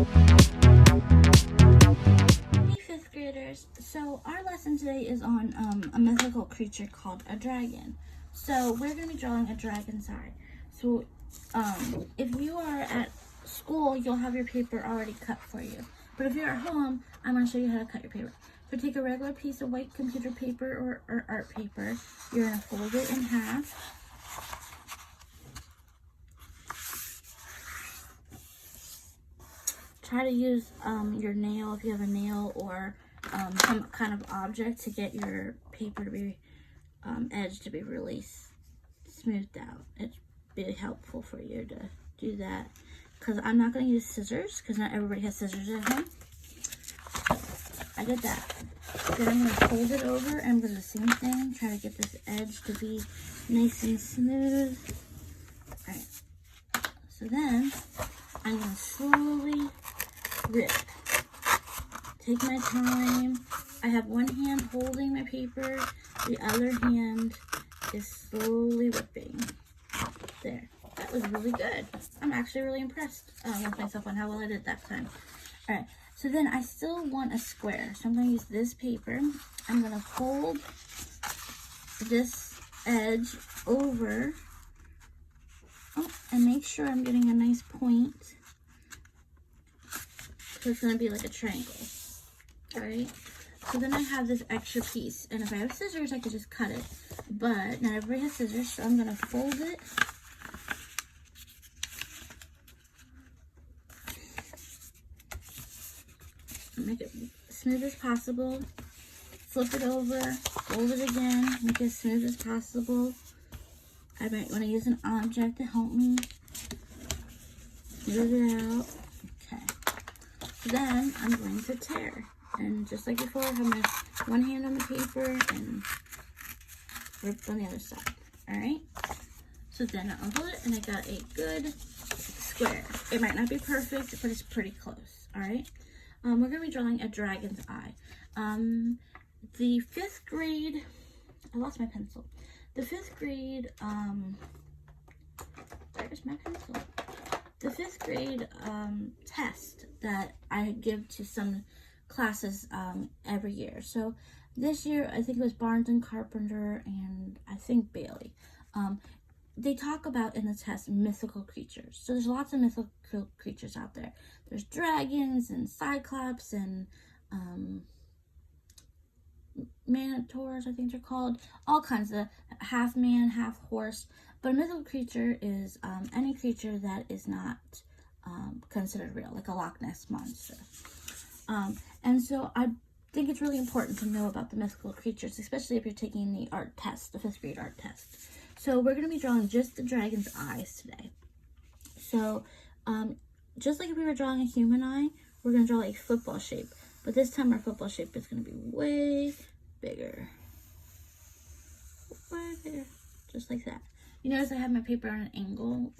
Hey fifth graders, so our lesson today is on a mythical creature called a dragon. So we're going to be drawing a dragon's eye. So if you are at school, you'll have your paper already cut for you. But if you're at home, I'm going to show you how to cut your paper. So take a regular piece of white computer paper or art paper. You're going to fold it in half. Try to use your nail, if you have a nail, or some kind of object to get your paper to be edge to be really smoothed out. It's really helpful for you to do that, because I'm not going to use scissors because not everybody has scissors at home. I did that. Then I'm going to fold it over and I'm going to do the same thing. Try to get this edge to be nice and smooth. Alright. So then I'm going to slowly rip. Take my time. I have one hand holding my paper. The other hand is slowly ripping. There. That was really good. I'm actually really impressed with myself on how well I did that time. Alright. So then I still want a square. So I'm going to use this paper. I'm going to fold this edge over. And make sure I'm getting a nice point. So it's going to be like a triangle. Alright. So then I have this extra piece. And if I have scissors, I could just cut it. But not everybody has scissors. So I'm going to fold it. Make it smooth as possible. Flip it over, fold it again, make it as smooth as possible. I might want to use an object to help me smooth it out. Okay. Then I'm going to tear. And just like before, I have my one hand on the paper and rip on the other side. Alright? So then I unfold it and I got a good square. It might not be perfect, but it's pretty close. Alright? We're going to be drawing a dragon's eye. The fifth grade, I lost my pencil. The fifth grade, where's my pencil? The fifth grade test that I give to some classes every year. So this year, I think it was Barnes and Carpenter and I think Bailey. They talk about in the test mythical creatures. So there's lots of mythical creatures out there. There's dragons and cyclops and minotaurs, I think they're called. All kinds of half man, half horse. But a mythical creature is any creature that is not considered real, like a Loch Ness monster. And so I think it's really important to know about the mythical creatures, especially if you're taking the art test, the fifth grade art test. So we're going to be drawing just the dragon's eyes today. So just like if we were drawing a human eye, we're going to draw a football shape. But this time our football shape is going to be way bigger. Way bigger. Just like that. You notice I have my paper on an angle.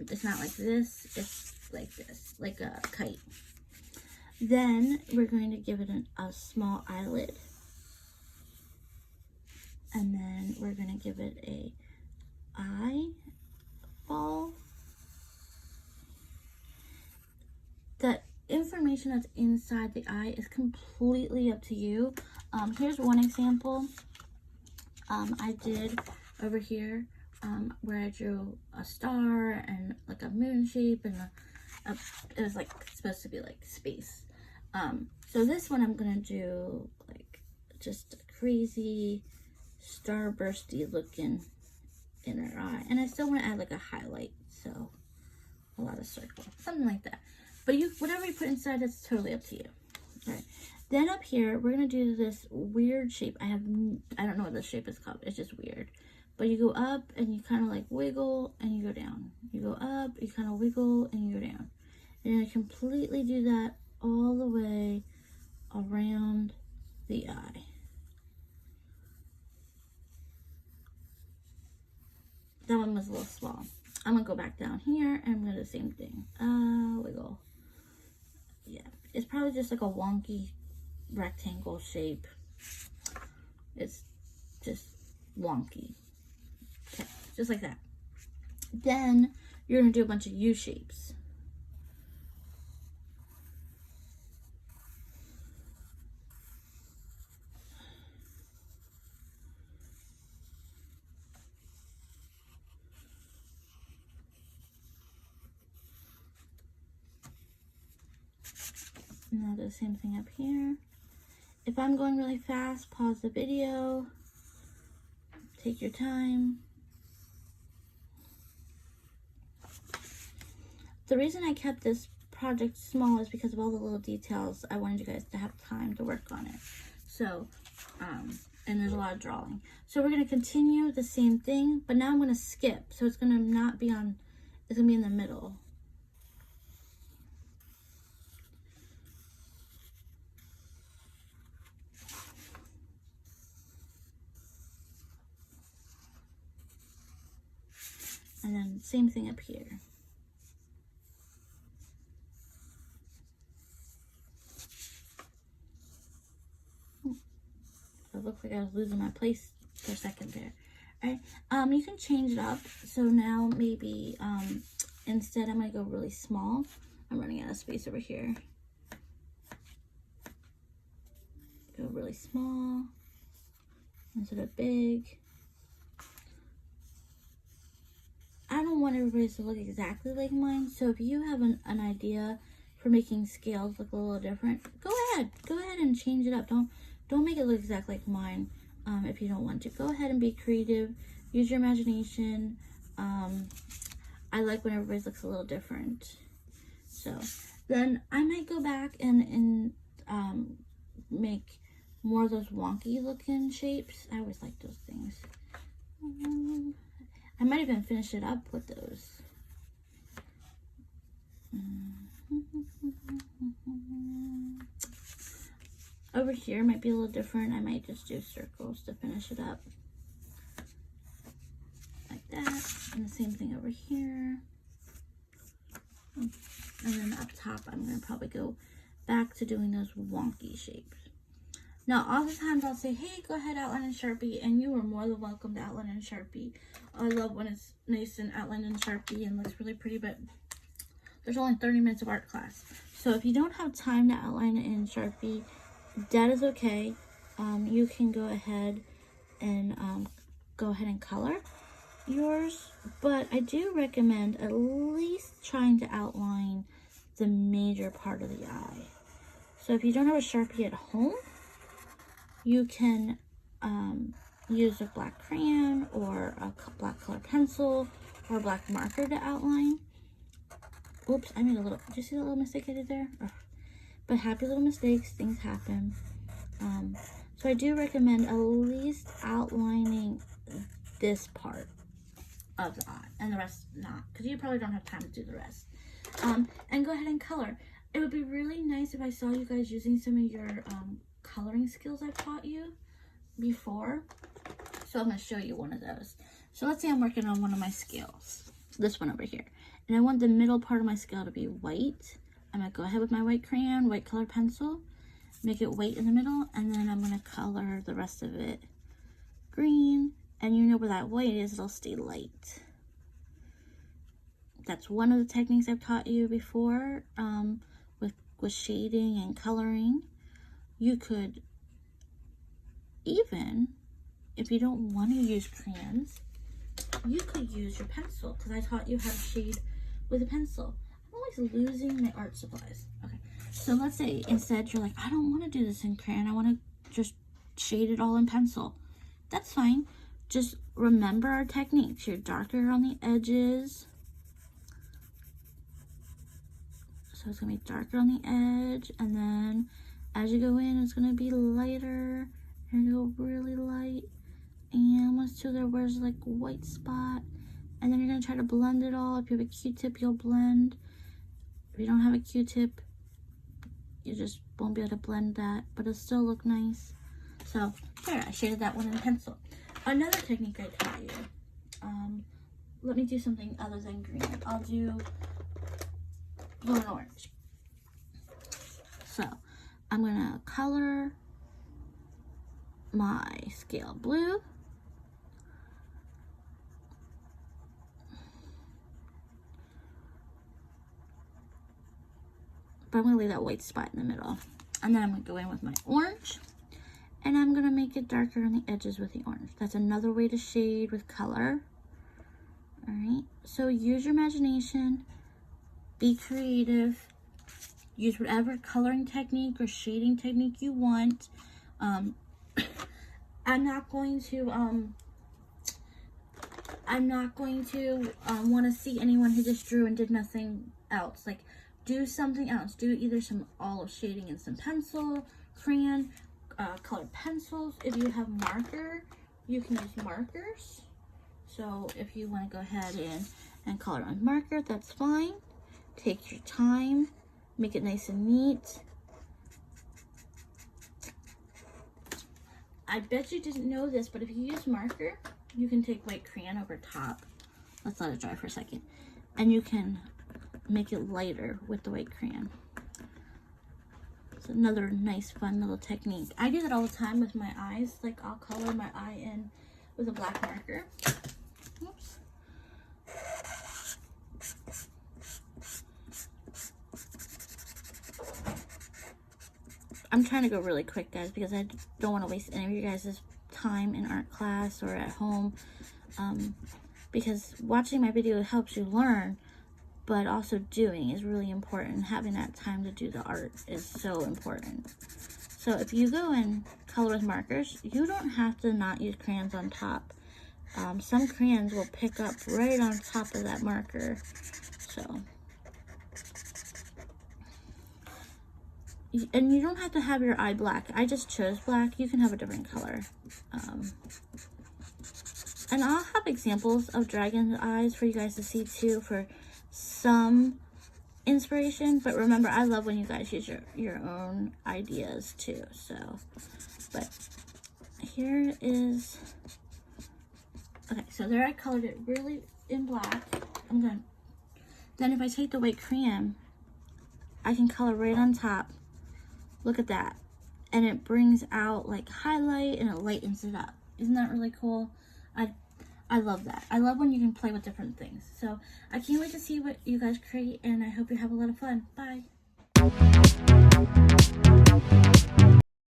It's not like this. It's like this. Like a kite. Then we're going to give it a small eyelid. And then we're going to give it a eyeball. The information that's inside the eye is completely up to you. Here's one example I did over here where I drew a star and like a moon shape and it was like supposed to be like space. So this one I'm gonna do like just a crazy starbursty looking inner eye, and I still want to add like a highlight, so a lot of circle, something like that. But whatever you put inside, that's totally up to you. All right. Then up here, we're gonna do this weird shape. I don't know what this shape is called. It's just weird. But you go up and you kind of like wiggle and you go down. You go up, you kind of wiggle and you go down. And I completely do that all the way around the eye. That one was a little small. I'm gonna go back down here and I'm gonna do the same thing. Wiggle. Yeah, it's probably just like a wonky rectangle shape. It's just wonky. Okay, just like that. Then you're gonna do a bunch of U shapes. Now do the same thing up here. If I'm going really fast, pause the video. Take your time. The reason I kept this project small is because of all the little details. I wanted you guys to have time to work on it. So, and there's a lot of drawing. So we're going to continue the same thing, but now I'm going to skip. So it's going to not be on, it's going to be in the middle. And then same thing up here. It looked like I was losing my place for a second there. Alright, you can change it up. So now maybe instead I'm gonna go really small. I'm running out of space over here. Go really small instead of big. I don't want everybody's to look exactly like mine, so if you have an idea for making scales look a little different, go ahead and change it up. Don't make it look exactly like mine. If you don't want to, go ahead and be creative, use your imagination. I like when everybody's looks a little different. So then I might go back and make more of those wonky looking shapes. I always like those things. I might even finish it up with those. Over here might be a little different. I might just do circles to finish it up. Like that. And the same thing over here. And then up top, I'm going to probably go back to doing those wonky shapes. Now, oftentimes I'll say, hey, go ahead, outline in Sharpie, and you are more than welcome to outline in Sharpie. I love when it's nice and outlined in Sharpie and looks really pretty, but there's only 30 minutes of art class. So if you don't have time to outline it in Sharpie, that is okay. You can go ahead and color yours, but I do recommend at least trying to outline the major part of the eye. So if you don't have a Sharpie at home, you can use a black crayon or a black color pencil or a black marker to outline. Oops, I made a little, did you see that little mistake I did there? Ugh. But happy little mistakes, things happen. So I do recommend at least outlining this part of the eye and the rest not, because you probably don't have time to do the rest. And go ahead and color. It would be really nice if I saw you guys using some of your coloring skills I've taught you before. So I'm going to show you one of those. So let's say I'm working on one of my scales, this one over here, and I want the middle part of my scale to be white. I'm going to go ahead with my white crayon, white colored pencil, make it white in the middle, and then I'm going to color the rest of it green. And you know where that white is, it'll stay light. That's one of the techniques I've taught you before with shading and coloring. You could even, if you don't want to use crayons, you could use your pencil, because I taught you how to shade with a pencil. I'm always losing my art supplies. Okay, so let's say instead you're like, I don't want to do this in crayon, I want to just shade it all in pencil. That's fine. Just remember our techniques. You're darker on the edges. So it's going to be darker on the edge, and then as you go in, it's going to be lighter. You're going to go really light, and almost to there where's like a white spot, and then you're going to try to blend it all. If you have a Q-tip, you'll blend. If you don't have a Q-tip, you just won't be able to blend that, but it'll still look nice. So there, I shaded that one in pencil. Another technique I taught you, let me do something other than green. I'll do blue and orange. So I'm gonna color my scale blue. But I'm gonna leave that white spot in the middle. And then I'm gonna go in with my orange. And I'm going to make it darker on the edges with the orange. That's another way to shade with color. Alright, so use your imagination. Be creative. use whatever coloring technique or shading technique you want. I'm not going to want to see anyone who just drew and did nothing else. Like, do something else. Do either some olive shading and some pencil, crayon, colored pencils. If you have marker, you can use markers. So if you want to go ahead and color on marker, that's fine. Take your time, make it nice and neat. I bet you didn't know this, but if you use marker, you can take white crayon over top. Let's let it dry for a second. And you can make it lighter with the white crayon. It's another nice, fun little technique. I do that all the time with my eyes. Like, I'll color my eye in with a black marker. Oops. I'm trying to go really quick, guys, because I don't want to waste any of you guys' time in art class or at home. Because watching my video helps you learn, but also doing is really important. Having that time to do the art is so important. So if you go and color with markers, you don't have to not use crayons on top. Some crayons will pick up right on top of that marker. So, and you don't have to have your eye black. I just chose black. You can have a different color. And I'll have examples of dragon eyes for you guys to see too, for some inspiration. But remember, I love when you guys use your own ideas too. So, but here is, okay, so there I colored it really in black. Then if I take the white crayon, I can color right on top. Look at that. And it brings out like highlight and it lightens it up. Isn't that really cool? I love that. I love when you can play with different things. So I can't wait to see what you guys create, and I hope you have a lot of fun. Bye.